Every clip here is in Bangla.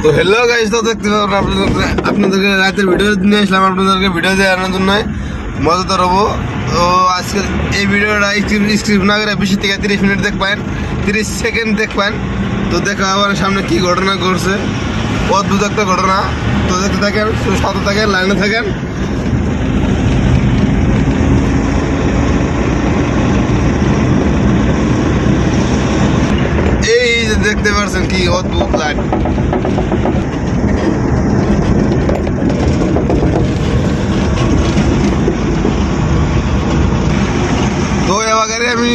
তো হ্যালো গাইস, তো দেখতে পাবেন আপনাদেরকে রাতের ভিডিও নিয়ে আসলাম আপনাদেরকে ভিডিও দেওয়ার জন্য মজাদার হবো। তো আজকে এই ভিডিওটা স্ক্রিপ্ট না করে 20 থেকে 30 মিনিট দেখবেন, 30 সেকেন্ড দেখবেন। তো দেখা আমার সামনে কি ঘটনা ঘটছে, অদ্ভুত একটা ঘটনা। তো দেখতে থাকেন, সাথে থাকেন, লাইনে থাকেন। এই যে দেখতে পাচ্ছেন কি অদ্ভুত লাইট। তো এবারে আমি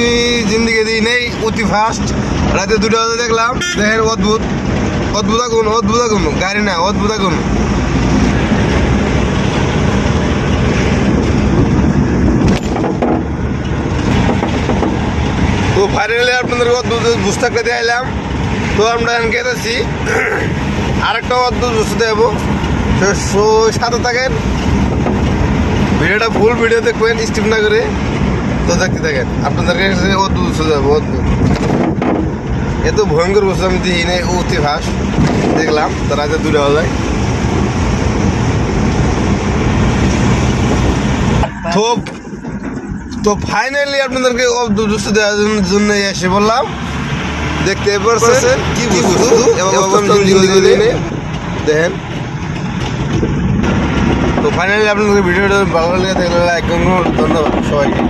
জিন্দিগি দিই নেই অতি ফাস্ট। রাতে 2টা বাজে দেখলাম, দেখেন অদ্ভুত অদ্ভুত আগুন, অদ্ভুত আগুন, গাড়ি না, অদ্ভুত আগুন। তো ফাইনালি আপনাদের অদ্ভুত বুঝতে দেখাইলাম। তো আমরা গেছি আরেকটা অদ্ভুত বুঝতে দেবো। তো সাথে থাকেন, ভিডিওটা ফুল ভিডিও দেখবেন স্কিপ না করে। তো দেখতে থাকেন, আপনাদের কাছে অদ্ভুত বুঝতে যাবো। অদ্ভুত এত ভয়ঙ্কর বস্তু আমি দিই নেই, অতি ফাস্ট দেখলাম। তো রাতে 2টা বাজে তো ফাইনালি আপনাদেরকে অদ্ভুত বস্তু দেওয়ার জন্য এসে বললাম। দেখতে পাচ্ছেন কি বস্তু দেখেন। তো ফাইনালি আপনাদের ভিডিওটা ভালো লেগে থাকলে লাইক করুন। ধন্যবাদ সবাইকে।